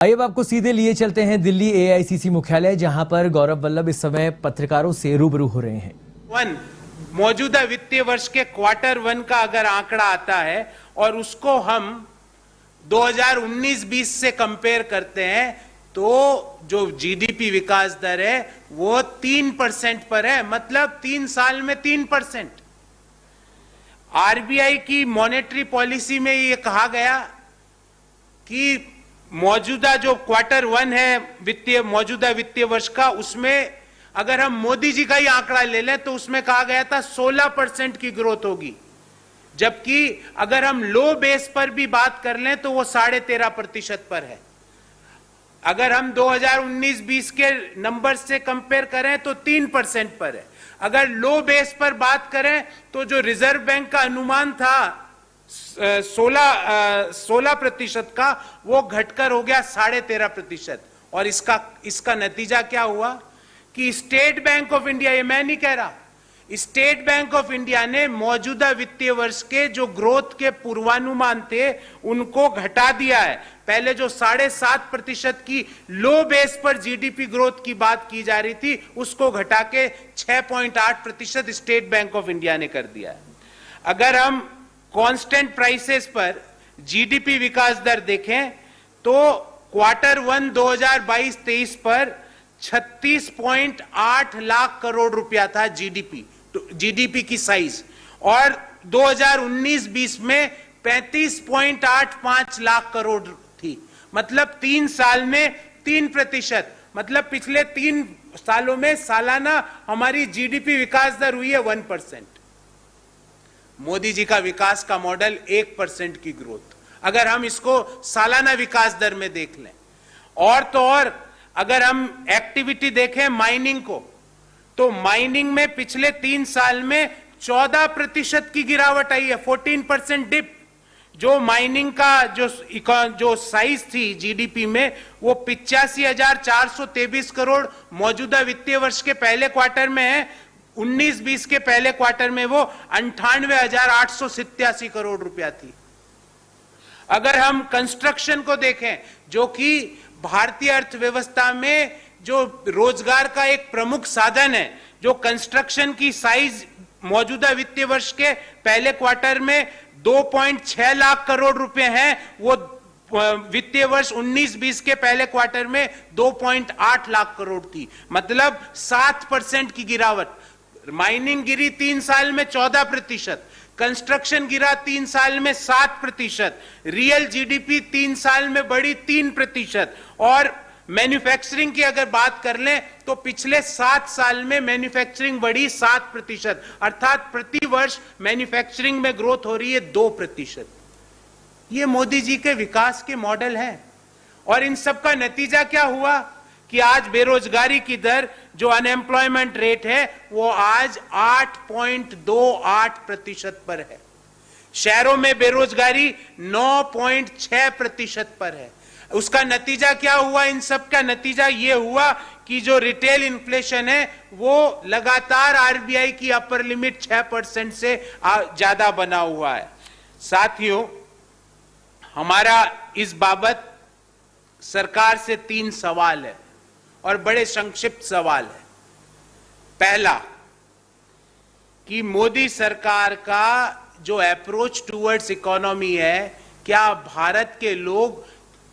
आइए अब आपको सीधे लिए चलते हैं दिल्ली एआईसीसी मुख्यालय, जहां पर गौरव वल्लभ इस समय पत्रकारों से रूबरू हो रहे हैं। मौजूदा वित्तीय वर्ष के क्वार्टर 1 का अगर आंकड़ा आता है और उसको हम 2019-20 से कंपेयर करते हैं तो जो जीडीपी विकास दर है वो 3% पर है, मतलब 3 साल में 3%। आरबीआई की मॉनेटरी पॉलिसी में ये कहा गया कि मौजूदा जो क्वार्टर 1 है मौजूदा वित्तीय वर्ष का, उसमें अगर हम मोदी जी का ही आंकड़ा ले लें तो उसमें कहा गया था 16% की ग्रोथ होगी, जबकि अगर हम लो बेस पर भी बात कर लें तो वो 13.5% पर है। अगर हम 2019-20 के नंबर से कंपेयर करें तो 3% पर है। अगर लो बेस पर बात करें तो जो रिजर्व बैंक का अनुमान था 16% का, वो घटकर हो गया 13.5%। और इसका नतीजा क्या हुआ कि स्टेट बैंक ऑफ इंडिया, ये मैं नहीं कह रहा, स्टेट बैंक ऑफ इंडिया ने मौजूदा वित्तीय वर्ष के जो ग्रोथ के पूर्वानुमान थे उनको घटा दिया है। पहले जो 7.5% की लो बेस पर जीडीपी ग्रोथ की बात की जा रही थी उसको घटा के 6.8% स्टेट बैंक ऑफ इंडिया ने कर दिया है। अगर हम कांस्टेंट प्राइसेस पर जीडीपी विकास दर देखें तो क्वार्टर 1 2022-23 पर 36.8 लाख करोड़ रुपया था जीडीपी की साइज, और 2019-20 में 35.85 लाख करोड़ थी, मतलब 3 साल में 3%। मतलब पिछले 3 सालों में सालाना हमारी जीडीपी विकास दर हुई है 1%। मोदी जी का विकास का मॉडल 1% की ग्रोथ, अगर हम इसको सालाना विकास दर में देख लें। और तो और अगर हम एक्टिविटी देखें माइनिंग को, तो माइनिंग में पिछले 3 साल में 14% की गिरावट आई है, 14% डिप। जो माइनिंग का जो साइज थी जीडीपी में वो 85,423 करोड़ मौजूदा वित्तीय वर्ष के पहले क्वार्टर में है। 19-20 के पहले क्वार्टर में वो 98,887 करोड़ रुपया थी। अगर हम कंस्ट्रक्शन को देखें, जो कि भारतीय अर्थव्यवस्था में जो रोजगार का एक प्रमुख साधन है, जो कंस्ट्रक्शन की साइज मौजूदा वित्तीय वर्ष के पहले क्वार्टर में 2.6 लाख करोड़ रुपए हैं, वो वित्तीय वर्ष 19-20 के पहले क्वार्टर में 2.8 लाख करोड़ थी, मतलब 7% की गिरावट। माइनिंग गिरी 3 साल में 14%, कंस्ट्रक्शन गिरा 3 साल में 7%, रियल जीडीपी 3 साल में बढ़ी 3%, और मैन्युफैक्चरिंग की अगर बात कर लें तो पिछले 7 साल में मैन्युफैक्चरिंग बढ़ी 7%, अर्थात प्रति वर्ष मैन्युफैक्चरिंग में ग्रोथ हो रही है 2%। ये मोदी जी के विकास के मॉडल हैं। और इन सब का नतीजा क्या हुआ कि आज बेरोजगारी की दर, जो अनएम्प्लॉयमेंट रेट है, वो आज 8.28% पर है। शहरों में बेरोजगारी 9.6% पर है। उसका नतीजा क्या हुआ? इन सब का नतीजा ये हुआ कि जो रिटेल इन्फ्लेशन है वो लगातार आरबीआई की अपर लिमिट 6% से ज्यादा बना हुआ है। साथियों, हमारा इस बाबत सरकार से 3 सवाल है और बड़े संक्षिप्त सवाल है। पहला, कि मोदी सरकार का जो अप्रोच टुवर्ड्स इकोनॉमी है, क्या भारत के लोग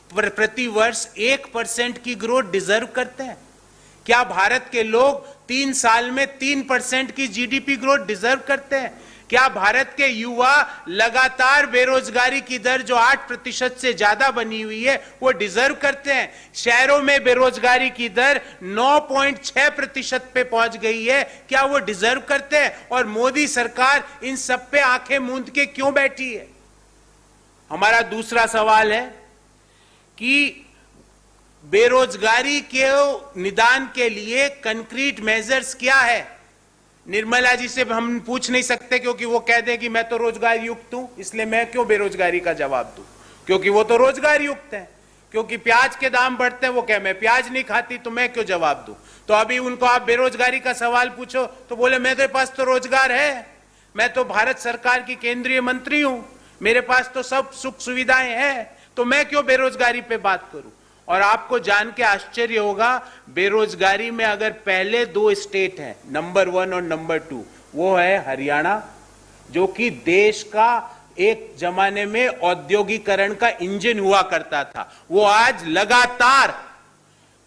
प्रति वर्ष 1% की ग्रोथ डिजर्व करते हैं? क्या भारत के लोग 3 साल में 3% की जीडीपी ग्रोथ डिजर्व करते हैं? क्या भारत के युवा लगातार बेरोजगारी की दर जो 8% से ज्यादा बनी हुई है वो डिजर्व करते हैं? शहरों में बेरोजगारी की दर 9.6% पे पहुंच गई है, क्या वो डिजर्व करते हैं? और मोदी सरकार इन सब पे आंखें मूंद के क्यों बैठी है? हमारा दूसरा सवाल है कि बेरोजगारी के निदान के लिए कंक्रीट मेजर्स क्या है? निर्मला जी से हम पूछ नहीं सकते, क्योंकि वो कह दें कि मैं तो रोजगार युक्त हूं, इसलिए मैं क्यों बेरोजगारी का जवाब दूं, क्योंकि वो तो रोजगार युक्त है। क्योंकि प्याज के दाम बढ़ते हैं, वो कह मैं प्याज नहीं खाती, तो मैं क्यों जवाब दूं। तो अभी उनको आप बेरोजगारी का सवाल पूछो तो बोले मेरे पास तो रोजगार है, मैं तो भारत सरकार की केंद्रीय मंत्री हूं, मेरे पास तो सब सुख सुविधाएं हैं, तो मैं क्यों बेरोजगारी पे बात करूं। और आपको जान के आश्चर्य होगा, बेरोजगारी में अगर पहले दो स्टेट हैं, नंबर 1 और नंबर 2, वो है हरियाणा, जो कि देश का एक जमाने में औद्योगिकरण का इंजन हुआ करता था। वो आज लगातार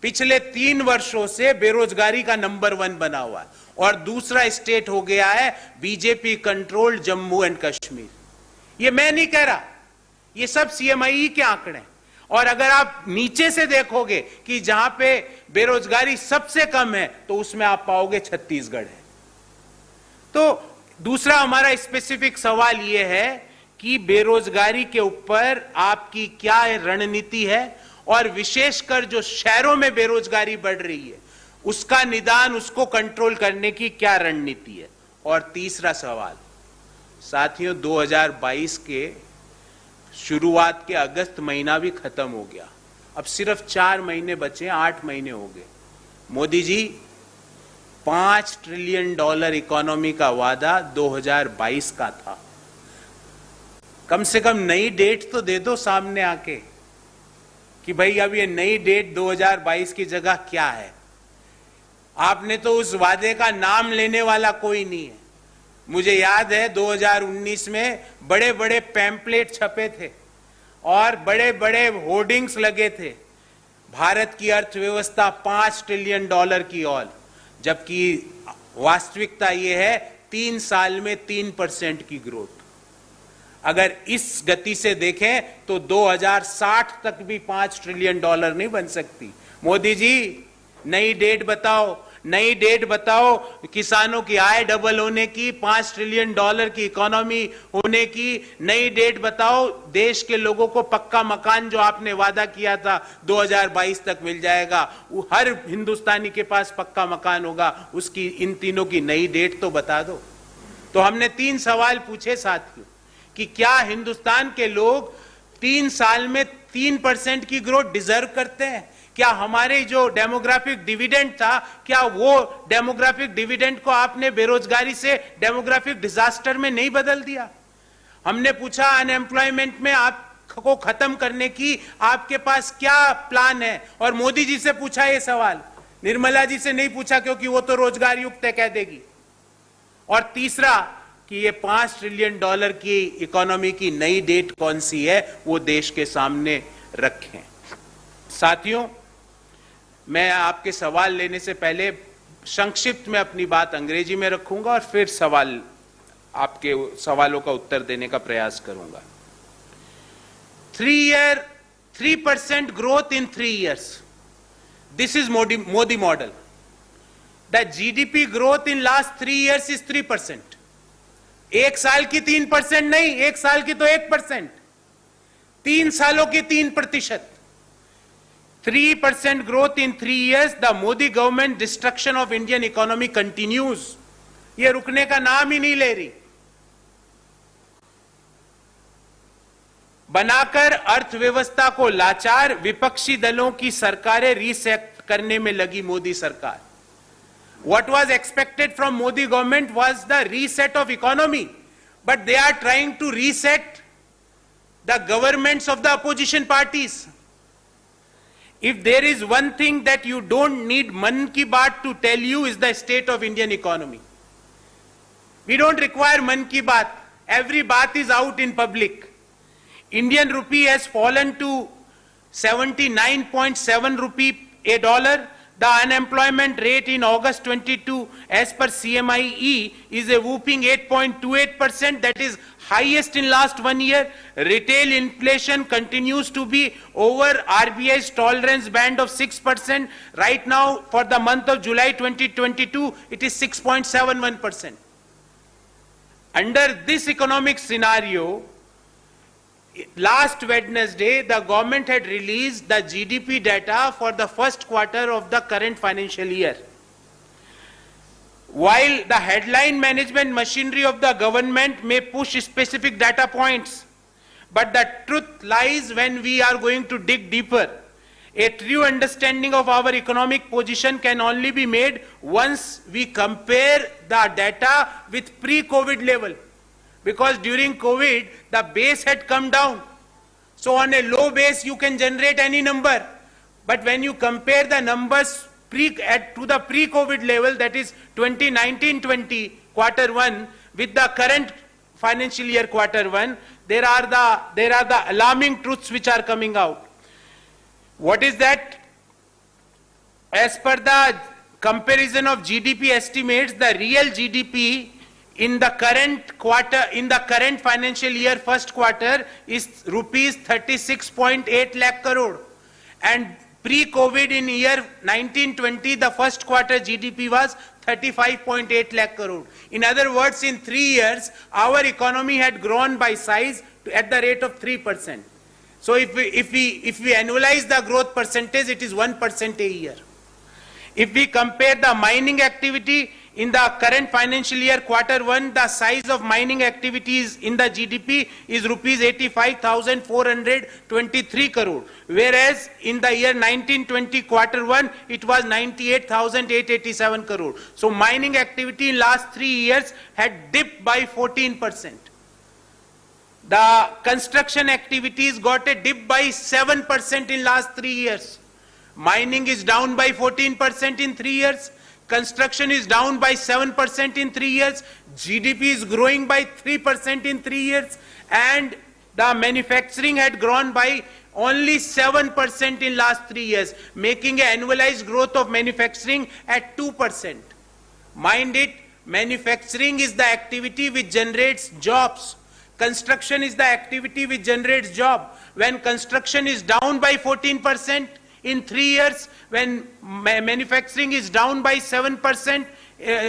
पिछले 3 वर्षों से बेरोजगारी का नंबर 1 बना हुआ है। और दूसरा स्टेट हो गया है BJP controlled Jammu and Kashmir. ये मैं नहीं कह रहा, ये सब सीएमआई के आंकड़े हैं। और अगर आप नीचे से देखोगे कि जहां पे बेरोजगारी सबसे कम है, तो उसमें आप पाओगे छत्तीसगढ़ है। तो दूसरा हमारा स्पेसिफिक सवाल यह है कि बेरोजगारी के ऊपर आपकी क्या रणनीति है, और विशेषकर जो शहरों में बेरोजगारी बढ़ रही है उसका निदान, उसको कंट्रोल करने की क्या रणनीति है। और तीसरा सवाल, साथियों, 2022 के शुरुआत के अगस्त महीना भी खत्म हो गया, अब सिर्फ 4 महीने बचे, 8 महीने हो गए। मोदी जी, $5 ट्रिलियन इकोनॉमी का वादा 2022 का था। कम से कम नई डेट तो दे दो सामने आके कि भाई अब ये नई डेट 2022 की जगह क्या है। आपने तो उस वादे का नाम लेने वाला कोई नहीं है। मुझे याद है 2019 में बड़े बड़े पैम्पलेट छपे थे और बड़े बड़े होर्डिंग्स लगे थे, भारत की अर्थव्यवस्था $5 ट्रिलियन की ओर, जबकि वास्तविकता यह है 3 साल में 3% की ग्रोथ। अगर इस गति से देखें तो 2060 तक भी $5 ट्रिलियन नहीं बन सकती। मोदी जी, नई डेट बताओ, नई डेट बताओ, किसानों की आय डबल होने की, $5 ट्रिलियन की इकोनॉमी होने की नई डेट बताओ। देश के लोगों को पक्का मकान जो आपने वादा किया था 2022 तक मिल जाएगा, वो हर हिंदुस्तानी के पास पक्का मकान होगा, उसकी इन तीनों की नई डेट तो बता दो। तो हमने 3 सवाल पूछे साथियों कि क्या हिंदुस्तान के लोग 3 साल में 3% की ग्रोथ डिजर्व करते हैं? क्या हमारे जो डेमोग्राफिक डिविडेंड था, क्या वो डेमोग्राफिक डिविडेंड को आपने बेरोजगारी से डेमोग्राफिक डिजास्टर में नहीं बदल दिया? हमने पूछा अनएम्प्लॉयमेंट में आपको खत्म करने की आपके पास क्या प्लान है, और मोदी जी से पूछा ये सवाल, निर्मला जी से नहीं पूछा क्योंकि वो तो रोजगार युक्त है कह देगी। और तीसरा कि ये $5 ट्रिलियन की इकोनॉमी की नई डेट कौन सी है, वो देश के सामने रखें। साथियों, मैं आपके सवाल लेने से पहले संक्षिप्त में अपनी बात अंग्रेजी में रखूंगा और फिर आपके सवालों का उत्तर देने का प्रयास करूंगा। 3% growth in 3 years. This is Modi model. The GDP growth in last 3 years is 3%. एक साल की 3% नहीं, एक साल की तो 1%, 3 सालों की 3%। 3% growth in 3 years. The Modi government destruction of Indian economy continues. ये रुकने का नाम ही नहीं ले रही। बनाकर अर्थव्यवस्था को लाचार, विपक्षी दलों की सरकारें रीसेट करने में लगी मोदी सरकार। What was expected from Modi government was the reset of economy, but they are trying to reset the governments of the opposition parties. If there is one thing that you don't need Mann Ki Baat to tell you is the state of Indian economy. We don't require Mann Ki Baat. Every baat is out in public. Indian rupee has fallen to 79.7 rupee a dollar. The unemployment rate in August 22 as per CMIE is a whooping 8.28%, that is highest in last 1 year. Retail inflation continues to be over RBI's tolerance band of 6%. Right now for the month of July 2022 it is 6.71%. Under this economic scenario, last Wednesday, the government had released the GDP data for the first quarter of the current financial year. While the headline management machinery of the government may push specific data points, but the truth lies when we are going to dig deeper. A true understanding of our economic position can only be made once we compare the data with pre-COVID level. Because during COVID, the base had come down. So on a low base, you can generate any number. But when you compare the numbers to the pre-COVID level, that is 2019-20 quarter one, with the current financial year quarter one, there are the alarming truths which are coming out. What is that? As per the comparison of GDP estimates, the real GDP in the current financial year first quarter is rupees 36.8 lakh crore, and pre-COVID in year 1920 the first quarter GDP was 35.8 lakh crore. In other words, in 3 years our economy had grown by size at the rate of 3%. So if we annualize the growth percentage, it is 1% a year. If we compare the mining activity in the current financial year quarter one, the size of mining activities in the GDP is rupees 85,423 crore, whereas in the year 1920 quarter one it was 98,887 crore. So mining activity in last 3 years had dipped by 14%. The construction activities got a dip by 7% in last 3 years. Mining is down by 14% in 3 years. Construction is down by 7% in 3 years. GDP is growing by 3% in 3 years. And the manufacturing had grown by only 7% in last 3 years, making an annualized growth of manufacturing at 2%. Mind it, manufacturing is the activity which generates jobs. Construction is the activity which generates job. When construction is down by 14% in 3 years, when manufacturing is down by 7%,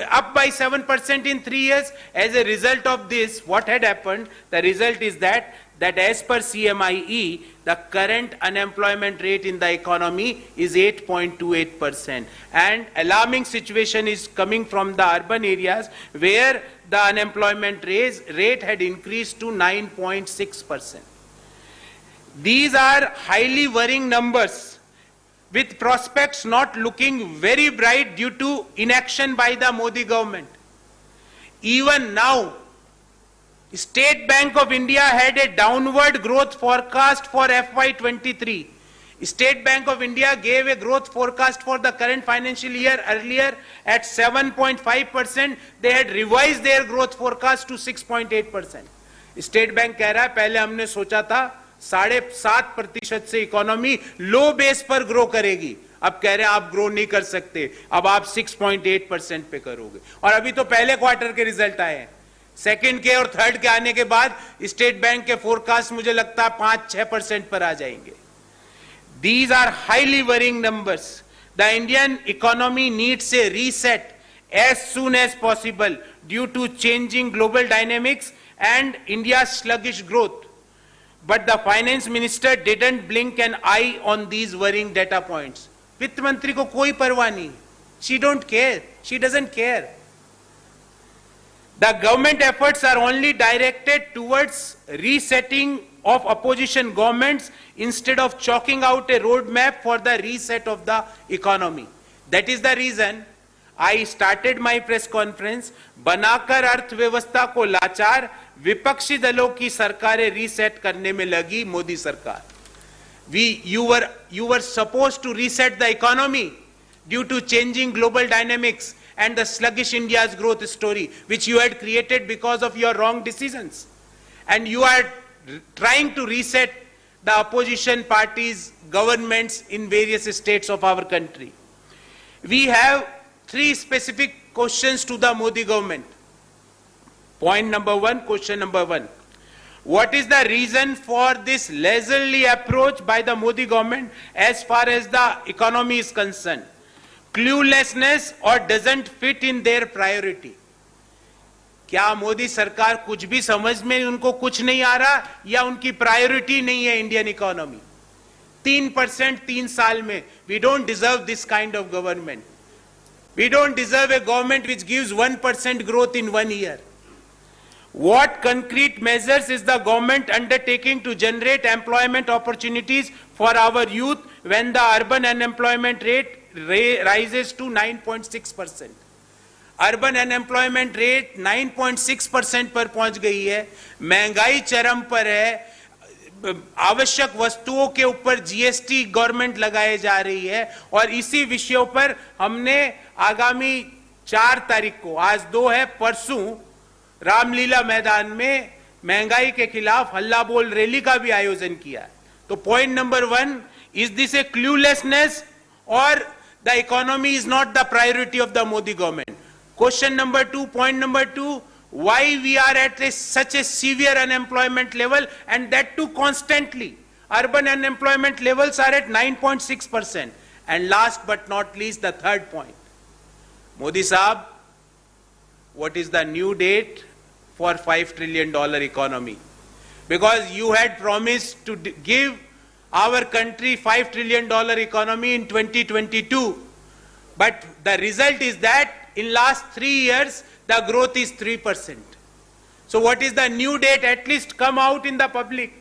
up by 7% in 3 years, as a result of this, what had happened? The result is that as per CMIE, the current unemployment rate in the economy is 8.28%. And alarming situation is coming from the urban areas where the unemployment rate had increased to 9.6%. These are highly worrying numbers, with prospects not looking very bright due to inaction by the Modi government. Even now, State Bank of India had a downward growth forecast for FY23. State Bank of India gave a growth forecast for the current financial year earlier at 7.5%. They had revised their growth forecast to 6.8%. State Bank कह रहा है पहले हमने सोचा था 7.5% से economy लो base पर grow करेगी, अब कह रहे हैं आप ग्रो नहीं कर सकते, अब आप 6.8% पे करोगे. और अभी तो पहले क्वार्टर के रिजल्ट आए हैं. सेकंड के और थर्ड के आने के बाद स्टेट बैंक के फोरकास्ट मुझे लगता है 5-6% पर आ जाएंगे. These are highly worrying numbers. The Indian economy needs a reset as soon as possible due to changing global dynamics and India's sluggish growth. But the finance minister didn't blink an eye on these worrying data points. वित्त मंत्री को कोई परवाह नहीं. She don't care. She doesn't care. The government efforts are only directed towards resetting of opposition governments instead of chalking out a roadmap for the reset of the economy. That is the reason I started my press conference. बनाकर अर्थव्यवस्था को लाचार, विपक्षी दलों की सरकारें reset करने में लगी मोदी सरकार. You were supposed to reset the economy due to changing global dynamics and the sluggish India's growth story, which you had created because of your wrong decisions. And you are trying to reset the opposition parties, governments in various states of our country. We have 3 specific questions to the Modi government. Point number 1, question number 1. What is the reason for this leisurely approach by the Modi government as far as the economy is concerned? Cluelessness or doesn't fit in their priority? क्या मोदी सरकार कुछ भी समझ में उनको कुछ नहीं आ रहा या उनकी प्रायोरिटी नहीं है इंडियन इकोनॉमी? 3% 3 साल में. We don't deserve this kind of government. We don't deserve a government which gives 1% growth in 1 year. What concrete measures is the government undertaking to generate employment opportunities for our youth when the urban unemployment rate rises to 9.6%? Urban unemployment rate 9.6% पर पहुंच गई है, महंगाई चरम पर है, आवश्यक वस्तुओं के ऊपर जीएसटी गवर्नमेंट लगाए जा रही है। और इसी विषयों पर हमने आगामी 4 तारीख को, आज 2 है, परसों रामलीला मैदान में महंगाई के खिलाफ हल्ला बोल रैली का भी आयोजन किया है। तो पॉइंट नंबर 1, इज दिस ए क्लूलेसनेस और the economy is not the priority of the Modi government? Question number 2, point number 2, why we are at such a severe unemployment level, and that too constantly. Urban unemployment levels are at 9.6%. And last but not least, the third point. Modi Saab, what is the new date for $5 trillion economy? Because you had promised to give our country $5 trillion economy in 2022. But the result is that in last 3 years, the growth is 3%. So what is the new date? At least come out in the public.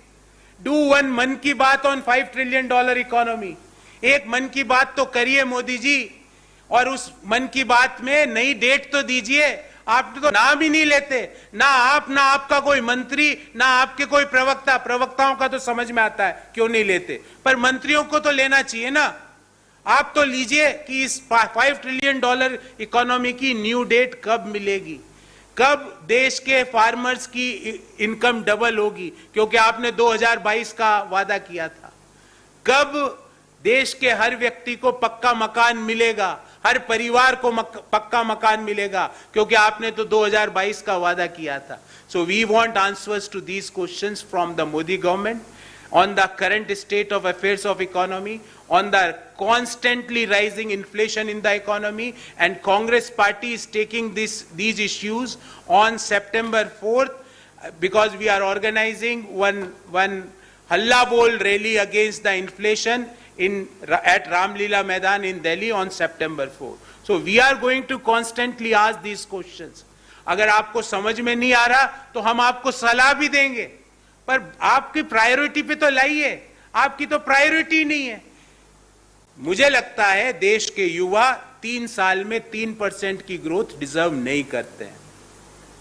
Do one मन की बात on $5 trillion economy. एक मन की बात तो करिए मोदी जी, और उस मन की बात में नई डेट तो दीजिए। आप तो नाम ही नहीं लेते, ना आप, ना आपका कोई मंत्री, ना आपके कोई प्रवक्ता। प्रवक्ताओं का तो समझ में आता है क्यों नहीं लेते, पर मंत्रियों को तो लेना चाहिए ना। आप तो लीजिए कि इस $5 ट्रिलियन इकोनॉमी की न्यू डेट कब मिलेगी, कब देश के फार्मर्स की इनकम डबल होगी, क्योंकि आपने 2022 का वादा किया था। कब देश के हर व्यक्ति को पक्का मकान मिलेगा, हर परिवार को पक्का मकान मिलेगा, क्योंकि आपने तो 2022 का वादा किया था। So we want answers to these questions from the Modi government on the current state of affairs of economy, on the constantly rising inflation in the economy, and Congress party is taking these issues on September 4th, because we are organizing one Halla Bol rally against the inflation at Ramlila Maidan in Delhi on September 4th. So we are going to constantly ask these questions. अगर आपको समझ में नहीं आ रहा तो हम आपको सलाह भी देंगे, पर आपकी प्रायोरिटी पे तो लाइए। आपकी तो प्रायोरिटी नहीं है। मुझे लगता है देश के युवा 3 साल में 3% की ग्रोथ डिजर्व नहीं करते हैं।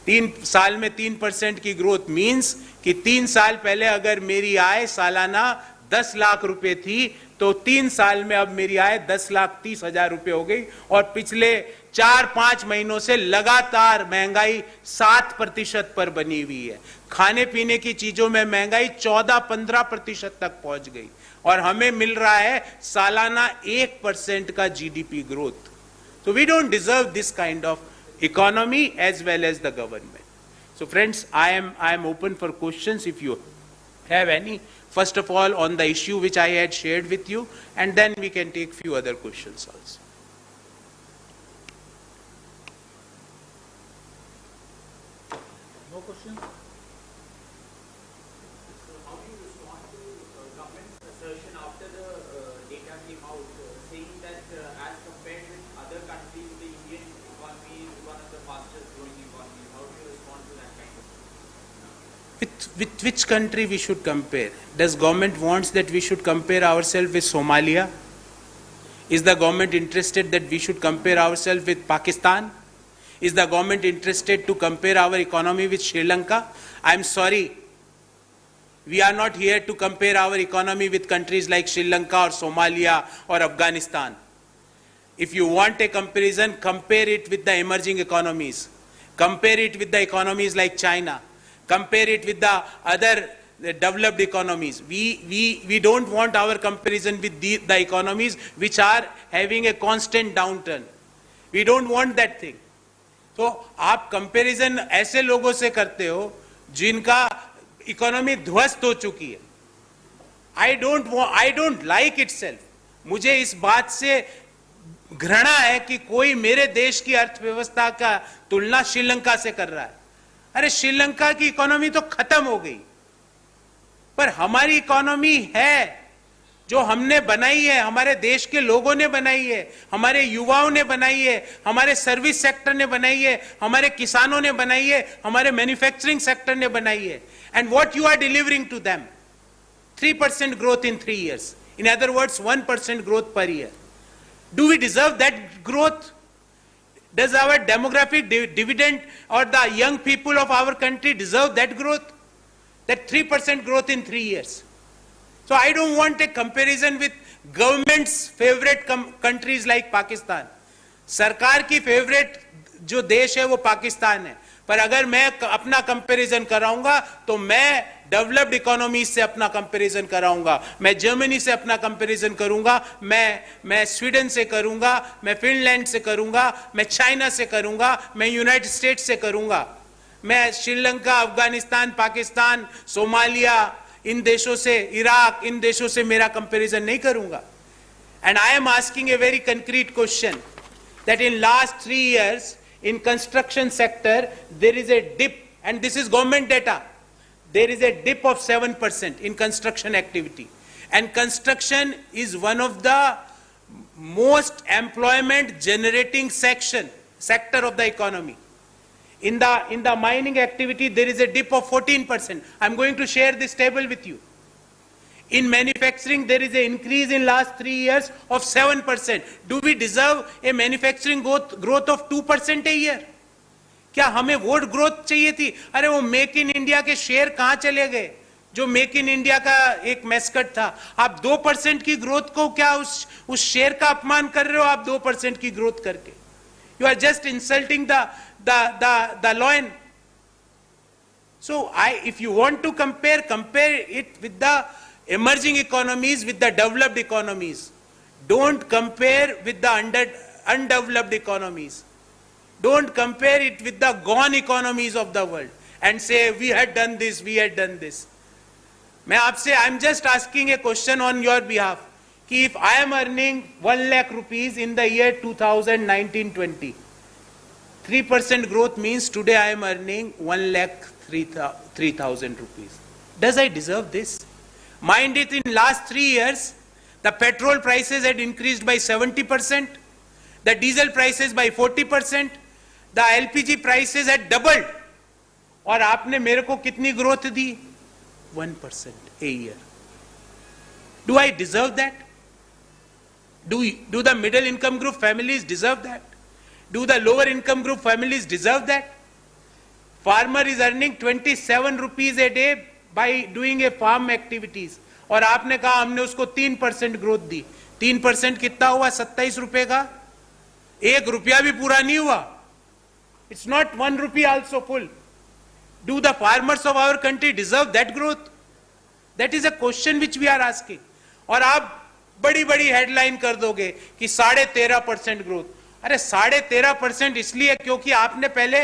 3 साल में 3% की ग्रोथ मींस कि 3 साल पहले अगर मेरी आय सालाना 10 लाख रुपए थी, तो 3 साल में अब मेरी आय 10,30,000 रुपए हो गई, और पिछले 4-5 महीनों से लगातार महंगाई 7% पर बनी हुई है। खाने पीने की चीजों में महंगाई 14-15% तक पहुंच गई, और हमें मिल रहा है सालाना 1% का GDP growth. So we don't deserve this kind of economy as well as the government. So friends, I am open for questions if you have any. First of all, on the issue which I had shared with you, and then we can take few other questions also. No questions? So how do you respond to government's assertion after the data came out, saying that as compared with other countries, the Indian economy is one of the fastest growing economies? How do you respond to that kind of thing? With which country we should compare? Does government wants that we should compare ourselves with Somalia? Is the government interested that we should compare ourselves with Pakistan? Is the government interested to compare our economy with Sri Lanka? I'm sorry, we are not here to compare our economy with countries like Sri Lanka or Somalia or Afghanistan. If you want a comparison, compare it with the emerging economies. Compare it with the economies like China. Compare it with the other developed economies. We don't want our comparison with the economies which are having a constant downturn. We don't want that thing. तो आप comparison ऐसे लोगों से करते हो जिनका economy ध्वस्त हो चुकी है। I don't like itself. मुझे इस बात से घृणा है कि कोई मेरे देश की अर्थव्यवस्था का तुलना श्रीलंका से कर रहा है। अरे श्रीलंका की इकोनॉमी तो खत्म हो गई, पर हमारी इकोनॉमी है जो हमने बनाई है, हमारे देश के लोगों ने बनाई है, हमारे युवाओं ने बनाई है, हमारे सर्विस सेक्टर ने बनाई है, हमारे किसानों ने बनाई है, हमारे मैन्युफैक्चरिंग सेक्टर ने बनाई है। And what you are delivering to them? 3% growth in 3 years. In other words, 1% growth per year. Do we deserve that growth? Does our demographic dividend or the young people of our country deserve that growth? That 3% growth in 3 years. So I don't want a comparison with government's favorite countries like Pakistan. सरकार की favourite जो देश है वो पाकिस्तान है, पर अगर मैं अपना कंपैरिजन कराऊंगा तो मैं डेवलप्ड इकोनॉमी से अपना कंपैरिजन कराऊंगा, मैं जर्मनी से अपना कंपैरिजन करूंगा, मैं स्वीडन से करूंगा, मैं फिनलैंड से करूंगा, मैं चाइना से करूंगा, मैं यूनाइटेड स्टेट्स से करूंगा, मैं श्रीलंका, अफगानिस्तान, पाकिस्तान, सोमालिया, इन देशों से, इराक, इन देशों से मेरा कंपैरिजन नहीं करूंगा. And I am asking a very concrete question that in last 3 years in construction sector there is a dip, and this is government data, there is a dip of 7% in construction activity, and construction is one of the most employment generating sector of the economy. In the mining activity there is a dip of 14%. I'm going to share this table with you. In manufacturing, there is an increase in last 3 years of 7%. Do we deserve a manufacturing growth of 2% a year? क्या हमें vote growth चाहिए थी? अरे वो make in India के share कहां चले गए, जो मेक इन इंडिया का एक मैस्कट था? आप 2% की ग्रोथ को क्या उस शेयर का अपमान कर रहे हो आप 2% की ग्रोथ करके? You are just insulting the lion. So if you want to compare it with the emerging economies, with the developed economies. Don't compare with the undeveloped economies. Don't compare it with the gone economies of the world and say we had done this, we had done this. I'm just asking a question on your behalf. कि if I am earning 1 lakh rupees in the year 2019-20, 3% growth means today I am earning 1,03,000 rupees. Does I deserve this? Mind it, in last 3 years, the petrol prices had increased by 70%, the diesel prices by 40%, the LPG prices had doubled. और आपने मेरे को कितनी growth the? 1% a year. Do I deserve that? Do the middle income group families deserve that? Do the lower income group families deserve that? Farmer is earning 27 rupees a day by doing a farm activities, और आपने कहा हमने उसको 3% growth दी. 3% कितना हुआ? 27 रुपए का. 1 रुपया भी पूरा नहीं हुआ. It's not 1 rupee also full. Do the farmers of our country deserve that growth? That is a question which we are asking. और आप बड़ी बड़ी हेडलाइन कर दोगे कि 13.5% ग्रोथ. अरे 13.5% इसलिए क्योंकि आपने पहले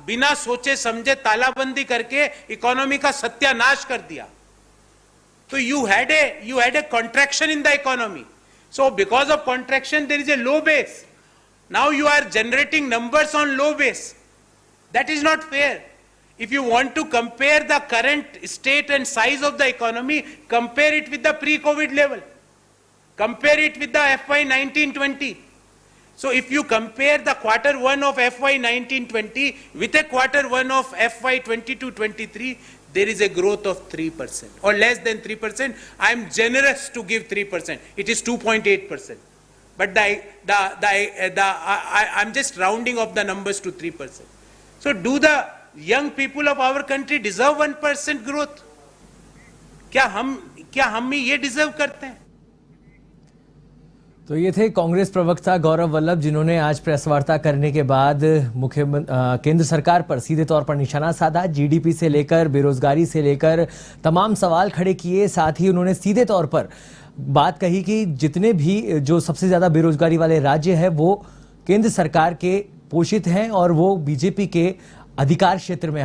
बिना सोचे समझे तालाबंदी करके इकोनॉमी का सत्यानाश कर दिया. तो you had a contraction in the economy. So because of contraction there is a low base. Now you are generating numbers on low base. That is not fair. If you want to compare the current state and size of the economy, compare it with the pre-COVID level. Compare it with the FY 19-20. So if you compare the Q1 of FY 19-20 with a Q1 of FY 22-23, there is a growth of 3% or less than 3%. I am generous to give 3%. It is 2.8%. But I'm just rounding off the numbers to 3%. So do the young people of our country deserve 1% growth? क्या हम में ये deserve करते हैं? तो ये थे कांग्रेस प्रवक्ता गौरव वल्लभ, जिन्होंने आज प्रेस वार्ता करने के बाद केंद्र सरकार पर सीधे तौर पर निशाना साधा. जीडीपी से लेकर बेरोजगारी से लेकर तमाम सवाल खड़े किए. साथ ही उन्होंने सीधे तौर पर बात कही कि जितने भी जो सबसे ज्यादा बेरोजगारी वाले राज्य हैं वो केंद्र सरकार के पोषित हैं और वो बीजेपी के अधिकार क्षेत्र में